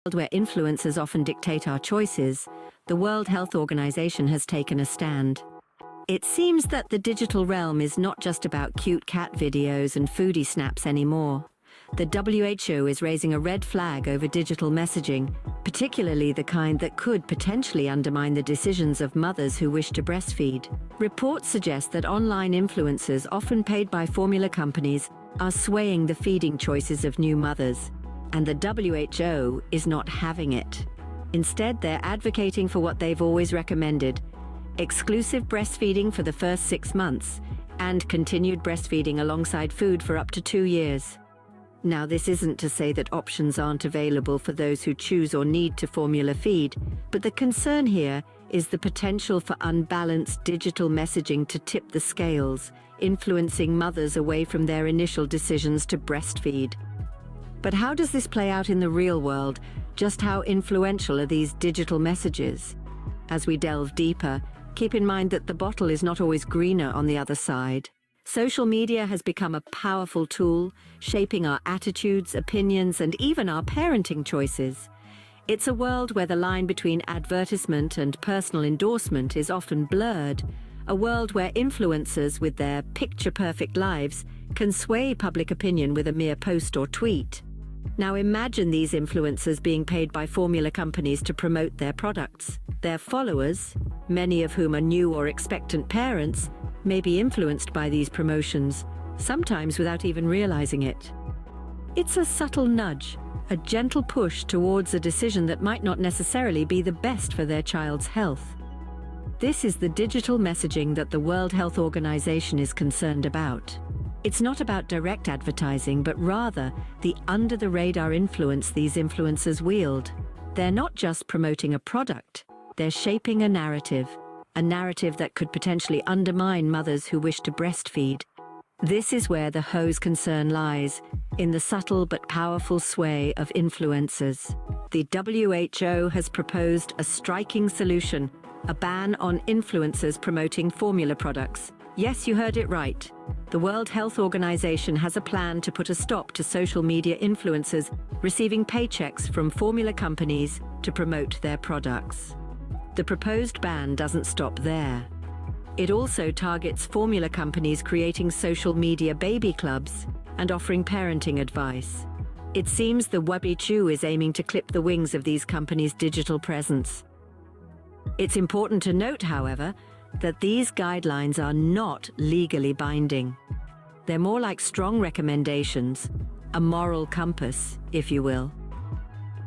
Where influencers often dictate our choices, the World Health Organization has taken a stand. It seems that the digital realm is not just about cute cat videos and foodie snaps anymore. The WHO is raising a red flag over digital messaging, particularly the kind that could potentially undermine the decisions of mothers who wish to breastfeed. Reports suggest that online influencers, often paid by formula companies, are swaying the feeding choices of new mothers. And the WHO is not having it. Instead, they're advocating for what they've always recommended: exclusive breastfeeding for the first 6 months and continued breastfeeding alongside food for up to 2 years. Now, this isn't to say that options aren't available for those who choose or need to formula feed, but the concern here is the potential for unbalanced digital messaging to tip the scales, influencing mothers away from their initial decisions to breastfeed. But how does this play out in the real world? Just how influential are these digital messages? As we delve deeper, keep in mind that the bottle is not always greener on the other side. Social media has become a powerful tool, shaping our attitudes, opinions, and even our parenting choices. It's a world where the line between advertisement and personal endorsement is often blurred, a world where influencers with their picture-perfect lives can sway public opinion with a mere post or tweet. Now imagine these influencers being paid by formula companies to promote their products. Their followers, many of whom are new or expectant parents, may be influenced by these promotions, sometimes without even realizing it. It's a subtle nudge, a gentle push towards a decision that might not necessarily be the best for their child's health. This is the digital messaging that the World Health Organization is concerned about. It's not about direct advertising, but rather the under-the-radar influence these influencers wield. They're not just promoting a product, they're shaping a narrative that could potentially undermine mothers who wish to breastfeed. This is where the HO's concern lies, in the subtle but powerful sway of influencers. The WHO has proposed a striking solution: a ban on influencers promoting formula products. Yes, you heard it right. The World Health Organization has a plan to put a stop to social media influencers receiving paychecks from formula companies to promote their products. The proposed ban doesn't stop there. It also targets formula companies creating social media baby clubs and offering parenting advice. It seems the WHO is aiming to clip the wings of these companies' digital presence. It's important to note, however, that these guidelines are not legally binding. They're more like strong recommendations, a moral compass, if you will.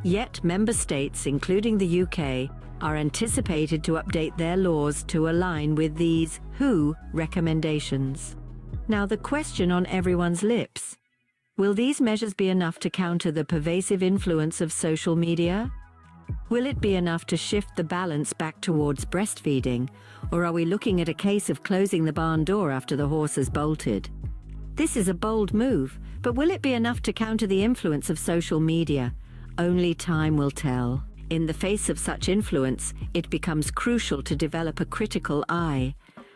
Yet member states, including the UK, are anticipated to update their laws to align with these WHO recommendations. Now, the question on everyone's lips: will these measures be enough to counter the pervasive influence of social media? Will it be enough to shift the balance back towards breastfeeding, or are we looking at a case of closing the barn door after the horse has bolted? This is a bold move, but will it be enough to counter the influence of social media? Only time will tell. In the face of such influence, it becomes crucial to develop a critical eye.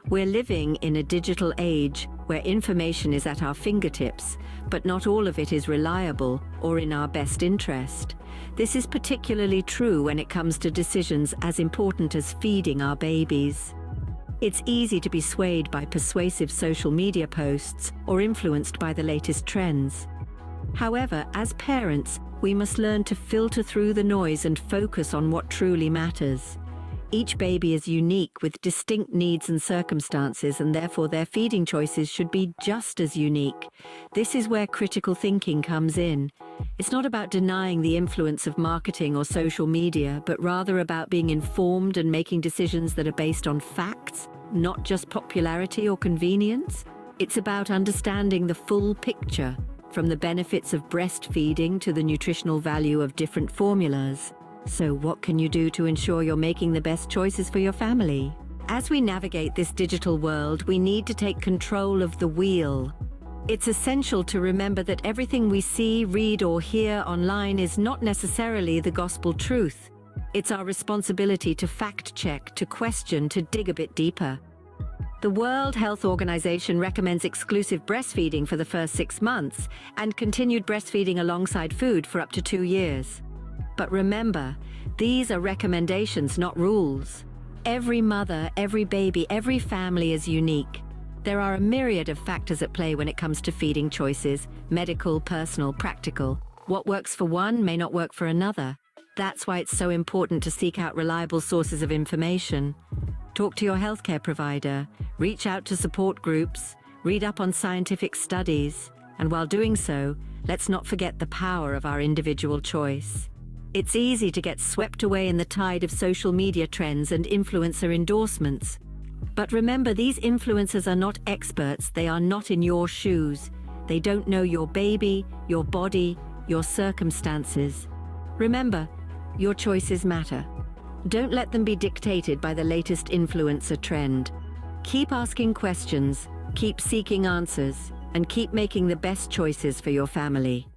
We're living in a digital age where information is at our fingertips, but not all of it is reliable or in our best interest. This is particularly true when it comes to decisions as important as feeding our babies. It's easy to be swayed by persuasive social media posts or influenced by the latest trends. However, as parents, we must learn to filter through the noise and focus on what truly matters. Each baby is unique with distinct needs and circumstances, and therefore their feeding choices should be just as unique. This is where critical thinking comes in. It's not about denying the influence of marketing or social media, but rather about being informed and making decisions that are based on facts, not just popularity or convenience. It's about understanding the full picture, from the benefits of breastfeeding to the nutritional value of different formulas. So what can you do to ensure you're making the best choices for your family? As we navigate this digital world, we need to take control of the wheel. It's essential to remember that everything we see, read, or hear online is not necessarily the gospel truth. It's our responsibility to fact-check, to question, to dig a bit deeper. The World Health Organization recommends exclusive breastfeeding for the first 6 months and continued breastfeeding alongside food for up to 2 years. But remember, these are recommendations, not rules. Every mother, every baby, every family is unique. There are a myriad of factors at play when it comes to feeding choices: medical, personal, practical. What works for one may not work for another. That's why it's so important to seek out reliable sources of information. Talk to your healthcare provider, reach out to support groups, read up on scientific studies, and while doing so, let's not forget the power of our individual choice. It's easy to get swept away in the tide of social media trends and influencer endorsements. But remember, these influencers are not experts. They are not in your shoes. They don't know your baby, your body, your circumstances. Remember, your choices matter. Don't let them be dictated by the latest influencer trend. Keep asking questions, keep seeking answers, and keep making the best choices for your family.